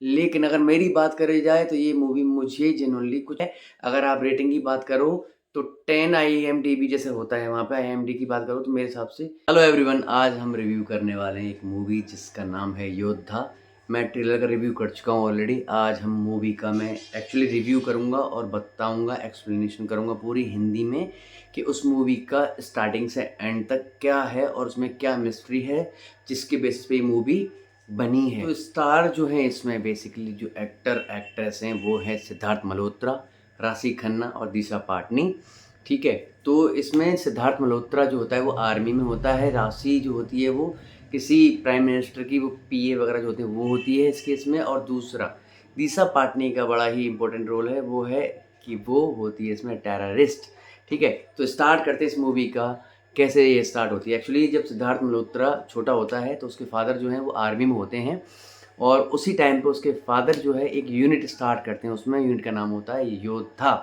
लेकिन अगर मेरी बात करी जाए तो ये मूवी मुझे जेन्युइनली कुछ है। अगर आप रेटिंग की बात करो तो 10 आईएमडीबी जैसे होता है वहाँ पे आईएमडी की बात करो तो मेरे हिसाब से। हेलो एवरीवन, आज हम रिव्यू करने वाले हैं एक मूवी जिसका नाम है योद्धा। मैं ट्रेलर का रिव्यू कर चुका हूँ ऑलरेडी। आज हम मूवी का मैं एक्चुअली रिव्यू करूँगा और बताऊँगा, एक्सप्लेनेशन करूँगा पूरी हिंदी में कि उस मूवी का स्टार्टिंग से एंड तक क्या है और उसमें क्या मिस्ट्री है जिसके बेसिस पे ये मूवी बनी है। तो स्टार जो है इसमें बेसिकली जो एक्टर एक्ट्रेस हैं वो है सिद्धार्थ मल्होत्रा, राशि खन्ना और दिशा पाटनी। ठीक है, तो इसमें सिद्धार्थ मल्होत्रा जो होता है वो आर्मी में होता है, राशि जो होती है वो किसी प्राइम मिनिस्टर की वो पीए वगैरह जो होते हैं वो होती है इस केस में। और दूसरा दिशा पाटनी का बड़ा ही इंपॉर्टेंट रोल है, वो है कि वो होती है इसमें टेररिस्ट। ठीक है, तो स्टार्ट करते हैं इस मूवी का। कैसे ये स्टार्ट होती है? एक्चुअली जब सिद्धार्थ मल्होत्रा छोटा होता है तो उसके फादर जो हैं वो आर्मी में होते हैं और उसी टाइम पे उसके फादर जो है एक यूनिट स्टार्ट करते हैं, उसमें यूनिट का नाम होता है योद्धा।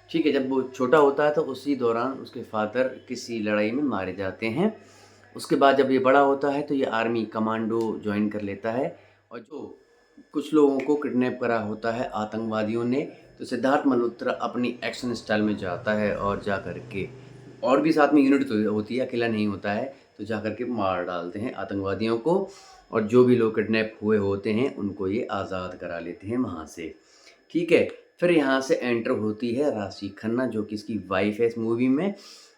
ठीक है, जब वो छोटा होता है तो उसी दौरान उसके फादर किसी लड़ाई में मारे जाते हैं। उसके बाद जब ये बड़ा होता है तो ये आर्मी कमांडो ज्वाइन कर लेता है और जो कुछ लोगों को किडनैप करा होता है आतंकवादियों ने, तो सिद्धार्थ मल्होत्रा अपनी एक्शन स्टाइल में जाता है और जा कर के, और भी साथ में यूनिट तो होती है, अकेला नहीं होता है, तो जा कर के मार डालते हैं आतंकवादियों को और जो भी लोग किडनैप हुए होते हैं उनको ये आज़ाद करा लेते हैं वहाँ से। ठीक है, फिर यहाँ से एंटर होती है राशि खन्ना जो कि इसकी वाइफ है इस मूवी में।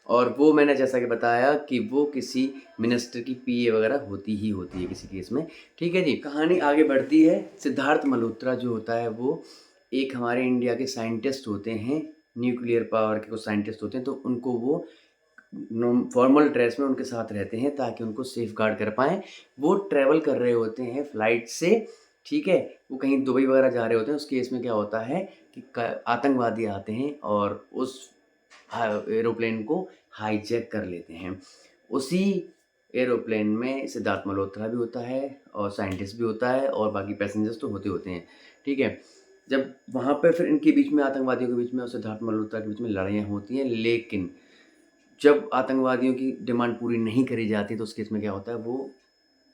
और वो मैंने जैसा कि बताया कि वो किसी मिनिस्टर की पीए वगैरह होती ही होती है किसी केस में। ठीक है जी, कहानी आगे बढ़ती है। सिद्धार्थ मल्होत्रा जो होता है वो एक हमारे इंडिया के साइंटिस्ट होते हैं, न्यूक्लियर पावर के कुछ साइंटिस्ट होते हैं, तो उनको वो फॉर्मल ड्रेस में उनके साथ रहते हैं ताकि उनको सेफ गार्ड कर पाएँ। वो ट्रैवल कर रहे होते हैं फ़्लाइट से। ठीक है, वो कहीं दुबई वगैरह जा रहे होते हैं। उस केस में क्या होता है कि आतंकवादी आते हैं और उस एरोप्लेन को हाईजैक कर लेते हैं। उसी एरोप्लेन में सिद्धार्थ मल्होत्रा भी होता है और साइंटिस्ट भी होता है और बाकी पैसेंजर्स तो होते हैं। ठीक है, जब वहाँ पे फिर इनके बीच में, आतंकवादियों के बीच में और सिद्धार्थ मल्होत्रा के बीच में लड़ाइयाँ होती हैं, लेकिन जब आतंकवादियों की डिमांड पूरी नहीं करी जाती तो उस केस में क्या होता है, वो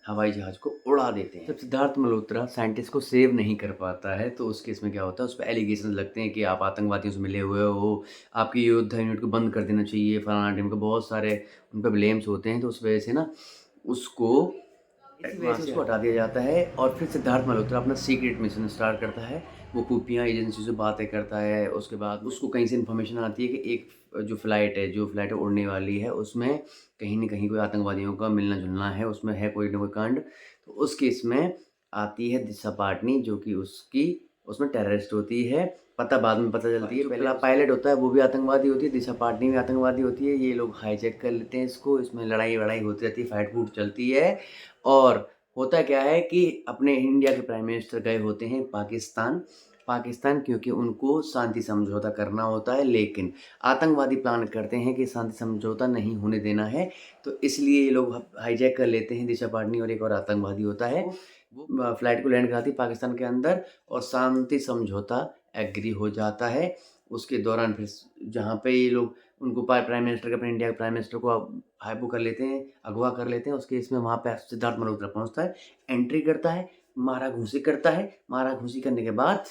हवाई जहाज़ को उड़ा देते हैं। जब सिद्धार्थ मल्होत्रा साइंटिस्ट को सेव नहीं कर पाता है तो उस केस में क्या होता है, उस पे एलिगेशंस लगते हैं कि आप आतंकवादियों से मिले हुए हो, आपकी योद्धा यूनिट को बंद कर देना चाहिए, फलाना ढिमका, बहुत सारे उन पे ब्लेम्स होते हैं। तो उस वजह से ना उसको इसी वजह से उसको हटा दिया जाता है और फिर सिद्धार्थ मल्होत्रा अपना सीक्रेट मिशन स्टार्ट करता है। वो खुफिया एजेंसी से बातें करता है। उसके बाद उसको कहीं से इन्फॉर्मेशन आती है कि एक जो फ़्लाइट है उड़ने वाली है, उसमें कहीं न कहीं कोई आतंकवादियों का मिलना-जुलना है, उसमें है कोई न कोई कांड। तो उस केस में आती है दिशा पाटनी जो कि उसकी उसमें टेररिस्ट होती है। पता बाद में पता चलती है, पहला पायलट होता है वो भी आतंकवादी होती है, दिशा पाटनी भी आतंकवादी होती है। ये लोग हाईजैक कर लेते हैं इसको, इसमें लड़ाई-वड़ाई होती रहती है, फाइट-फूट चलती है। और होता क्या है कि अपने इंडिया के प्राइम मिनिस्टर गए होते हैं पाकिस्तान। पाकिस्तान क्योंकि उनको शांति समझौता करना होता है, लेकिन आतंकवादी प्लान करते हैं कि शांति समझौता नहीं होने देना है, तो इसलिए ये लोग हाईजैक कर लेते हैं। दिशा पाटनी और एक और आतंकवादी होता है, वो फ्लाइट को लैंड कराती है पाकिस्तान के अंदर और शांति समझौता एग्री हो जाता है। उसके दौरान फिर जहाँ पे ये लोग उनको प्राइम मिनिस्टर के, अपने इंडिया के प्राइम मिनिस्टर को वो कर लेते हैं, अगवा कर लेते हैं। उस केस में वहाँ पे सिद्धार्थ मल्होत्रा पहुँचता है, एंट्री करता है, मारा-घूँसी करता है। मारा-घूँसी करने के बाद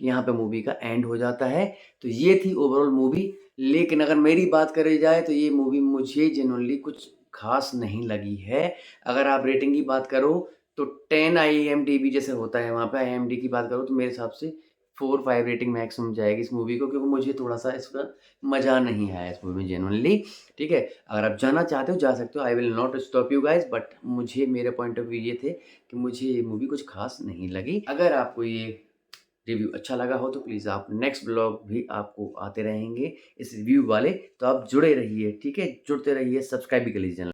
यहाँ पे मूवी का एंड हो जाता है। तो ये थी ओवरऑल मूवी। लेकिन अगर मेरी बात करी जाए तो ये मूवी मुझे जेन्युइनली कुछ ख़ास नहीं लगी है। अगर आप रेटिंग की बात करो तो 10 आईएमडीबी जैसे होता है वहाँ पे, आईएमडी की बात करो तो मेरे हिसाब से 4-5 रेटिंग मैक्सिमम जाएगी इस मूवी को, क्योंकि मुझे थोड़ा-सा इसका मज़ा नहीं आया इस मूवी में जेन्युइनली। ठीक है, अगर आप जाना चाहते हो जा सकते हो, I will not stop you guys, but मुझे मेरे पॉइंट ऑफ व्यू ये थे कि मुझे ये मूवी कुछ ख़ास नहीं लगी। अगर आपको ये रिव्यू अच्छा लगा हो तो प्लीज़ आप नेक्स्ट ब्लॉग भी आपको आते रहेंगे इस रिव्यू वाले, तो आप जुड़े रहिए। ठीक है, जुड़ते रहिए, सब्सक्राइब भी कर लीजिए चैनल।